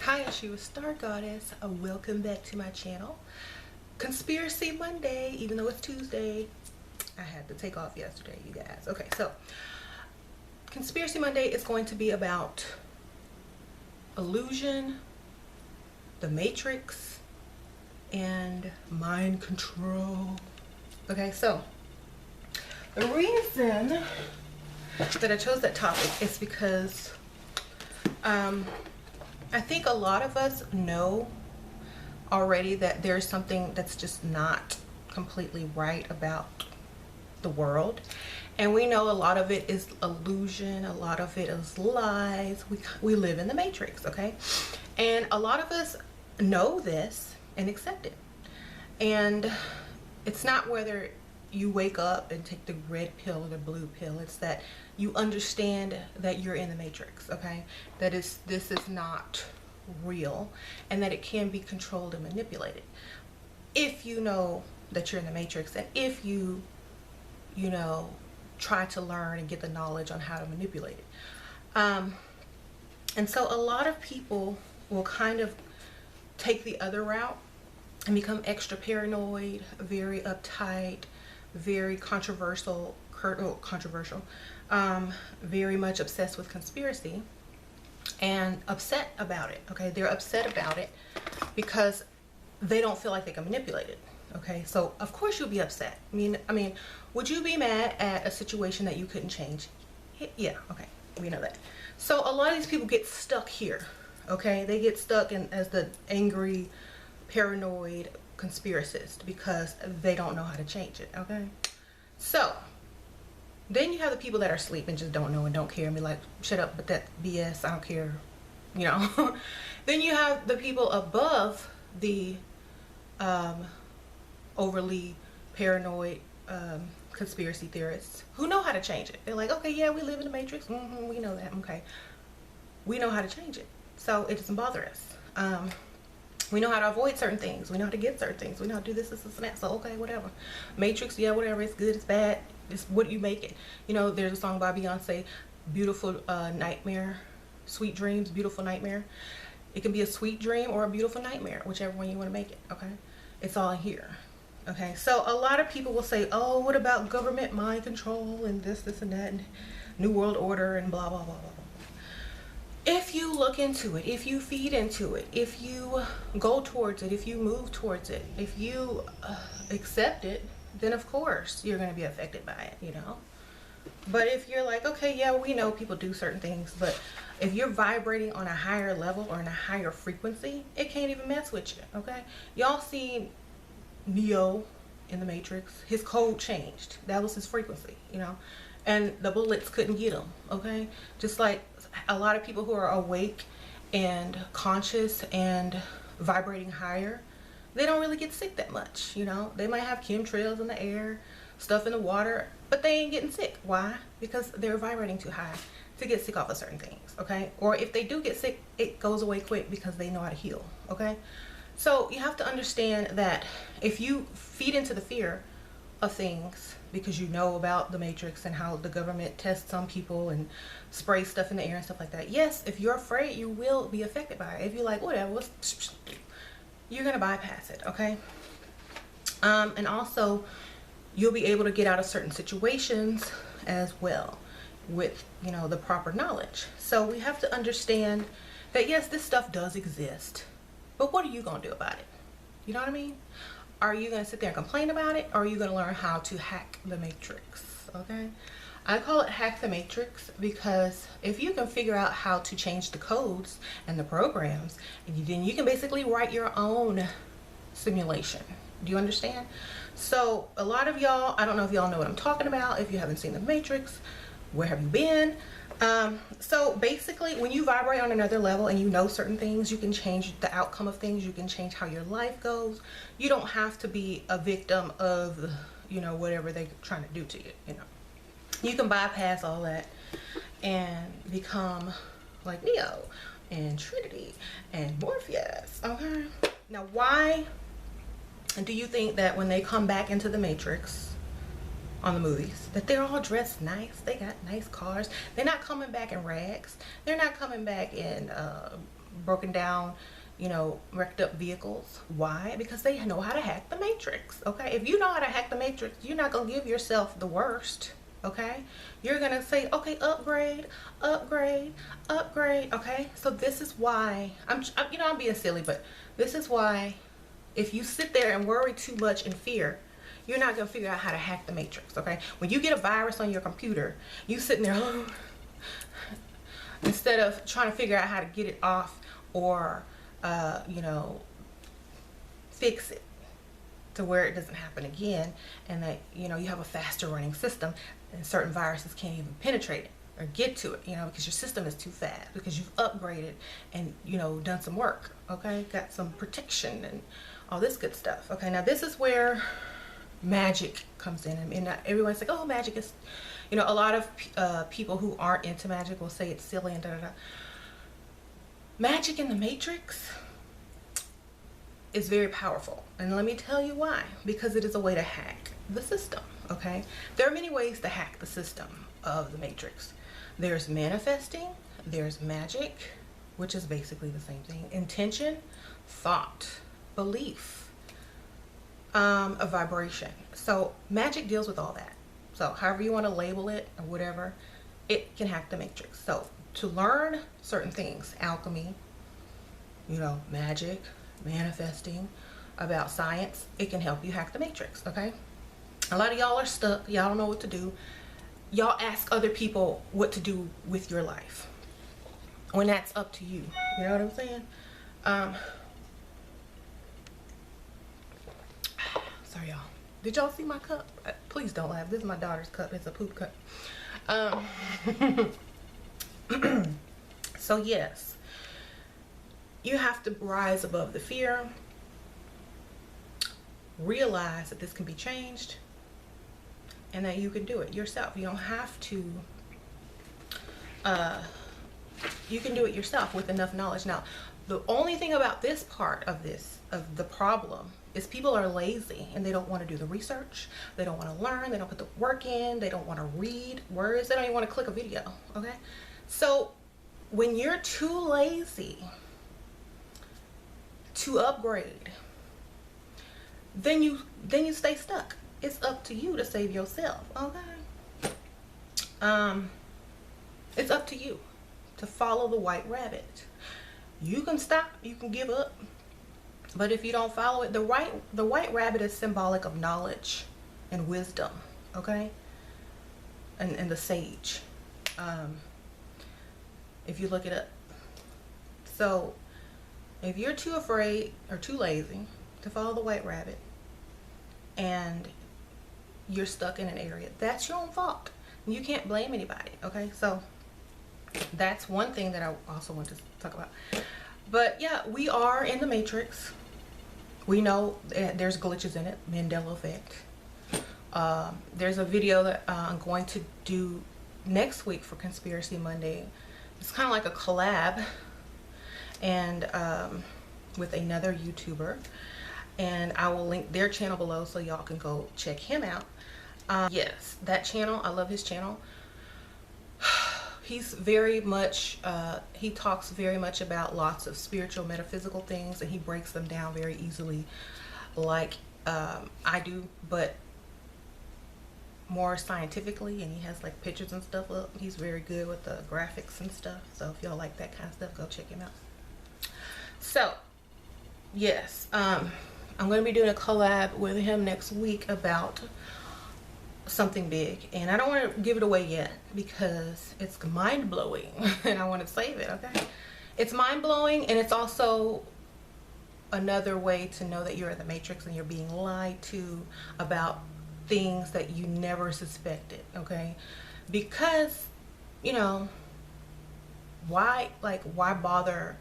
Hi, it's you, Star Goddess. Welcome back to my channel. Conspiracy Monday, even though it's Tuesday. I had to take off yesterday, you guys. Okay, so Conspiracy Monday is going to be about illusion, the Matrix, and mind control. Okay, so the reason that I chose that topic is because I think a lot of us know already that there's something that's just not completely right about the world, and we know a lot of it is illusion, a lot of it is lies. We live in the Matrix, okay? And a lot of us know this and accept it. And it's not whether you wake up and take the red pill or the blue pill, it's that you understand that you're in the Matrix, okay? This is not real, and that it can be controlled and manipulated if you know that you're in the Matrix, and if you know, try to learn and get the knowledge on how to manipulate it. And so a lot of people will kind of take the other route and become extra paranoid, very uptight, very controversial, very much obsessed with conspiracy and upset about it. Okay, they're upset about it because they don't feel like they can manipulate it. Okay, so of course you'll be upset. I mean, would you be mad at a situation that you couldn't change? Yeah, okay, we know that. So a lot of these people get stuck here. Okay, they get stuck in as the angry, paranoid conspiracist because they don't know how to change it. Okay, so then you have the people that are asleep and just don't know and don't care and be like, shut up with that BS, I don't care, you know. Then you have the people above the overly paranoid conspiracy theorists who know how to change it. They're like, okay, yeah, we live in the Matrix, we know that, okay, we know how to change it, so it doesn't bother us. We know how to avoid certain things, we know how to get certain things, we know how to do this and that, so okay, whatever. Matrix, yeah, whatever, it's good, it's bad, it's what you make it. You know, there's a song by Beyonce, Beautiful Nightmare, Sweet Dreams, Beautiful Nightmare. It can be a sweet dream or a beautiful nightmare, whichever one you want to make it, okay? It's all here. Okay, so a lot of people will say, oh, what about government mind control and this and that, and New World Order and blah, blah, blah, blah, blah. If you look into it, if you feed into it, if you go towards it, if you move towards it, if you accept it, then of course you're going to be affected by it, you know. But if you're like, okay, yeah, we know people do certain things, but if you're vibrating on a higher level or in a higher frequency, it can't even mess with you, okay? Y'all see Neo in the Matrix, his code changed. That was his frequency, you know, and the bullets couldn't get him, okay? Just like a lot of people who are awake and conscious and vibrating higher, they don't really get sick that much, you know. They might have chemtrails in the air, stuff in the water, but they ain't getting sick. Why? Because they're vibrating too high to get sick off of certain things, okay? Or if they do get sick, it goes away quick because they know how to heal, okay? So you have to understand that if you feed into the fear of things because you know about the Matrix and how the government tests some people and sprays stuff in the air and stuff like that, yes, if you're afraid, you will be affected by it. If you're like, whatever, you're gonna bypass it, okay? And also you'll be able to get out of certain situations as well with, you know, the proper knowledge. So we have to understand that yes, this stuff does exist, but what are you gonna do about it? You know what I mean? Are you gonna sit there and complain about it, or are you gonna learn how to hack the Matrix? Okay, I call it hack the Matrix because if you can figure out how to change the codes and the programs, then you can basically write your own simulation. Do you understand? So a lot of y'all, I don't know if y'all know what I'm talking about. If you haven't seen the Matrix, where have you been? So basically when you vibrate on another level and you know certain things, you can change the outcome of things, you can change how your life goes. You don't have to be a victim of, you know, whatever they're trying to do to you, you know. You can bypass all that and become like Neo and Trinity and Morpheus, okay? Now why do you think that when they come back into the Matrix on the movies, that they're all dressed nice, they got nice cars, they're not coming back in rags, they're not coming back in broken down, you know, wrecked up vehicles. Why? Because they know how to hack the matrix. Okay, if you know how to hack the matrix, you're not gonna give yourself the worst. Okay, you're gonna say, okay, upgrade, upgrade, upgrade. Okay, so this is why you know, I'm being silly, but this is why if you sit there and worry too much and fear, you're not gonna figure out how to hack the matrix. Okay, when you get a virus on your computer, you sitting there instead of trying to figure out how to get it off, or you know, fix it to where it doesn't happen again, and that, you know, you have a faster running system and certain viruses can't even penetrate it or get to it, you know, because your system is too fast, because you've upgraded and, you know, done some work. Okay, got some protection and all this good stuff. Okay, now this is where magic comes in. I mean, not everyone's like, oh, magic is, you know, a lot of people who aren't into magic will say it's silly and da da da. Magic in the Matrix is very powerful, and let me tell you why. Because it is a way to hack the system. Okay, there are many ways to hack the system of the Matrix. There's manifesting, there's magic, which is basically the same thing, intention, thought, belief, a vibration. So magic deals with all that. So however you want to label it or whatever, it can hack the Matrix. So to learn certain things, alchemy, you know, magic, manifesting, about science, it can help you hack the Matrix. Okay, a lot of y'all are stuck, y'all don't know what to do, y'all ask other people what to do with your life when that's up to you. You know what I'm saying? Sorry y'all, did y'all see my cup? Please don't laugh, this is my daughter's cup, it's a poop cup. So yes, you have to rise above the fear, realize that this can be changed, and that you can do it yourself. You don't have to, you can do it yourself with enough knowledge. Now, the only thing about this part of the problem, is people are lazy and they don't want to do the research, they don't want to learn, they don't put the work in, they don't want to read words, they don't even want to click a video. Okay, so when you're too lazy to upgrade, then you stay stuck. It's up to you to save yourself. Okay, it's up to you to follow the white rabbit. You can stop, you can give up, but if you don't follow it, the white rabbit is symbolic of knowledge and wisdom. Okay, and the sage, if you look it up. So if you're too afraid or too lazy to follow the white rabbit and you're stuck in an area, that's your own fault. You can't blame anybody. Okay, so that's one thing that I also want to talk about. But yeah, we are in the Matrix. We know there's glitches in it, Mandela effect. There's a video that I'm going to do next week for Conspiracy Monday. It's kind of like a collab, and with another YouTuber, and I will link their channel below so y'all can go check him out. Yes, that channel, I love his channel. He's very much, he talks very much about lots of spiritual, metaphysical things, and he breaks them down very easily, like I do, but more scientifically, and he has like pictures and stuff up. He's very good with the graphics and stuff, so if y'all like that kind of stuff, go check him out. So yes, I'm going to be doing a collab with him next week about something big, and I don't want to give it away yet because it's mind-blowing and I want to save it. Okay, it's mind-blowing, and it's also another way to know that you're in the Matrix and you're being lied to about things that you never suspected. Okay, because, you know, why bother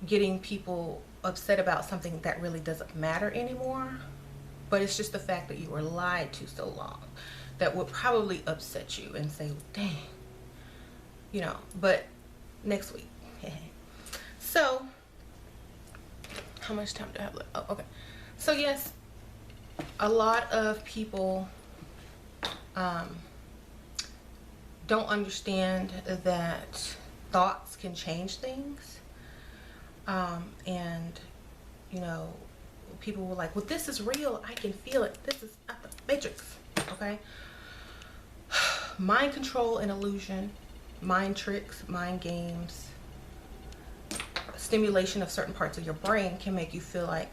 getting people upset about something that really doesn't matter anymore? But it's just the fact that you were lied to so long that would probably upset you and say, dang, you know. But next week. So how much time do I have left? Oh, okay. So yes, a lot of people don't understand that thoughts can change things. And, you know, people were like, well, this is real. I can feel it. This is not the Matrix. Okay. Mind control and illusion, mind tricks, mind games, stimulation of certain parts of your brain can make you feel like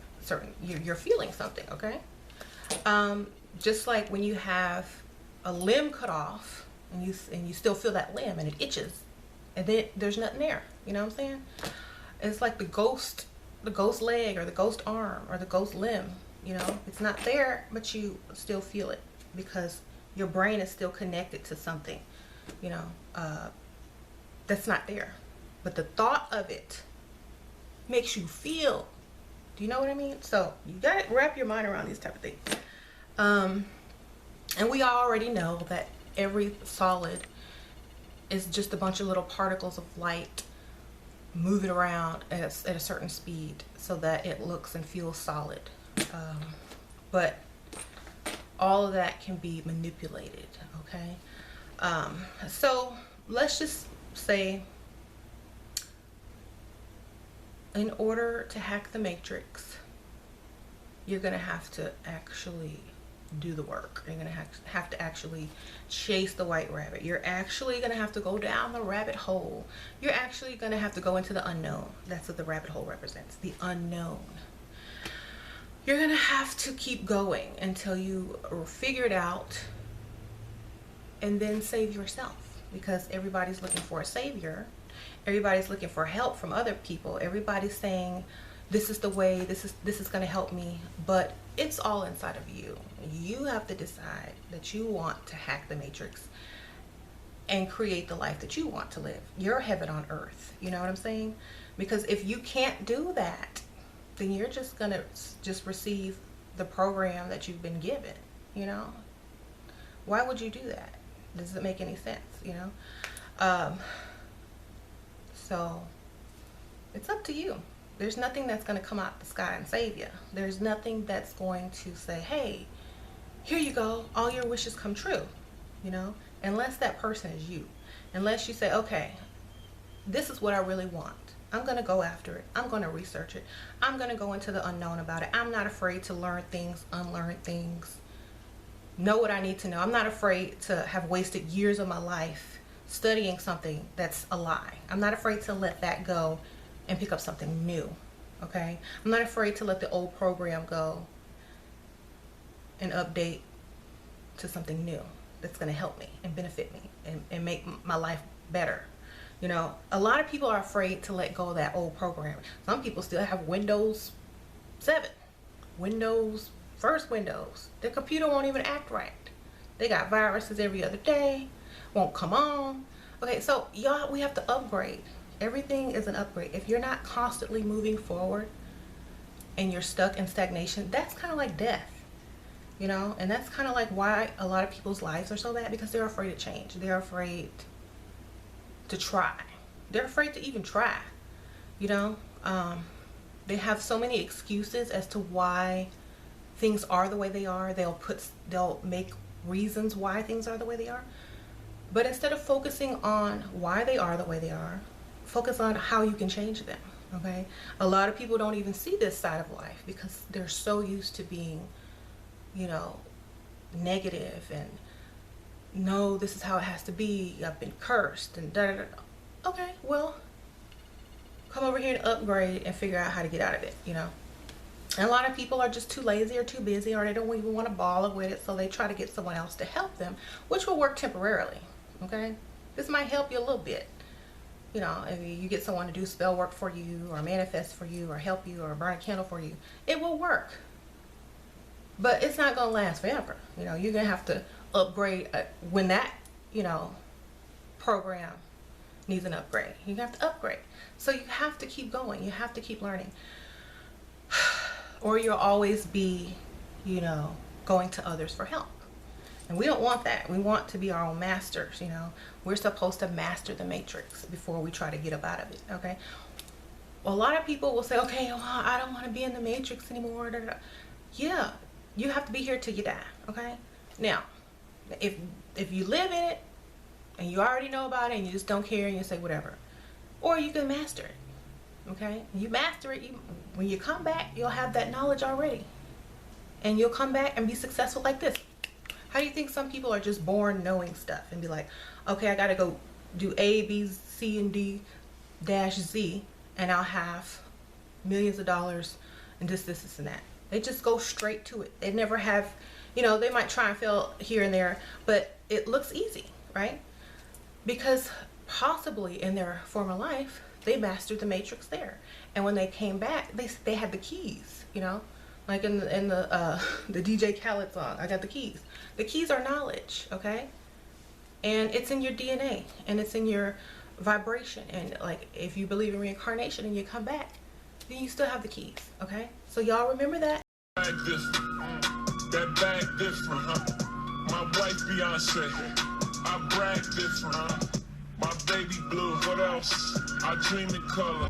you're feeling something. Okay. Just like when you have a limb cut off and you still feel that limb and it itches, and then there's nothing there. You know what I'm saying? It's like the ghost leg or the ghost arm or the ghost limb. You know, it's not there, but you still feel it because your brain is still connected to something, you know, that's not there. But the thought of it makes you feel. Do you know what I mean? So you gotta wrap your mind around these type of things. And we already know that every solid is just a bunch of little particles of light moving around at a certain speed so that it looks and feels solid. But all of that can be manipulated, okay? So let's just say, in order to hack the Matrix, you're gonna have to actually do the work. You're gonna have to actually chase the white rabbit. You're actually gonna have to go down the rabbit hole. You're actually gonna have to go into the unknown. That's what the rabbit hole represents, the unknown. You're gonna have to keep going until you figure it out and then save yourself, because everybody's looking for a savior. Everybody's looking for help from other people. Everybody's saying, this is the way, this is going to help me, but it's all inside of you. You have to decide that you want to hack the Matrix and create the life that you want to live. Your heaven on earth. You know what I'm saying? Because if you can't do that, then you're just going to just receive the program that you've been given, you know? Why would you do that? Does it make any sense, you know? So it's up to you. There's nothing that's going to come out the sky and save you. There's nothing that's going to say, hey, here you go, all your wishes come true, you know, unless that person is you. Unless you say, okay, this is what I really want. I'm going to go after it. I'm going to research it. I'm going to go into the unknown about it. I'm not afraid to learn things, unlearn things, know what I need to know. I'm not afraid to have wasted years of my life studying something that's a lie. I'm not afraid to let that go and pick up something new. Okay? I'm not afraid to let the old program go and update to something new that's going to help me and benefit me and make my life better. You know, a lot of people are afraid to let go of that old program. Some people still have Windows 7, first Windows. Their computer won't even act right. They got viruses every other day, won't come on. Okay, so y'all, we have to upgrade. Everything is an upgrade. If you're not constantly moving forward and you're stuck in stagnation, that's kind of like death, you know? And that's kind of like why a lot of people's lives are so bad, because they're afraid to change. They're afraid to try. They're afraid to even try, you know? They have so many excuses as to why things are the way they are. They'll make reasons why things are the way they are. But instead of focusing on why they are the way they are, focus on how you can change them. Okay? A lot of people don't even see this side of life because they're so used to being, you know, negative and no, this is how it has to be. I've been cursed and da da da. Okay, well, come over here and upgrade and figure out how to get out of it, you know. And a lot of people are just too lazy or too busy, or they don't even want to bother with it, so they try to get someone else to help them, which will work temporarily. Okay, this might help you a little bit. You know, if you get someone to do spell work for you or manifest for you or help you or burn a candle for you, it will work. But it's not going to last forever. You know, you're going to have to upgrade when that, you know, program needs an upgrade. You have to upgrade. So you have to keep going. You have to keep learning. Or you'll always be, you know, going to others for help. And we don't want that. We want to be our own masters, you know. We're supposed to master the matrix before we try to get up out of it, okay? Well, a lot of people will say, okay, well, I don't want to be in the matrix anymore. Da, da, da. Yeah, you have to be here till you die, okay? Now, if you live in it and you already know about it and you just don't care and you say whatever, or you can master it. Okay, you master it. When you come back, you'll have that knowledge already, and you'll come back and be successful like this. How do you think some people are just born knowing stuff and be like, okay, I gotta go do A, B, C, and D dash Z, and I'll have millions of dollars and this, and that. They just go straight to it. They never have, you know, they might try and fail here and there, but it looks easy, right? Because possibly in their former life, they mastered the matrix there, and when they came back, they had the keys, you know, like in the DJ Khaled song, I got the keys. The keys are knowledge, okay, and it's in your DNA and it's in your vibration. And like, if you believe in reincarnation and you come back, then you still have the keys, okay? So y'all remember that. Bag different. That bag different, huh? My wife Beyonce, I brag different, huh? My baby blue, what else? I dream in color.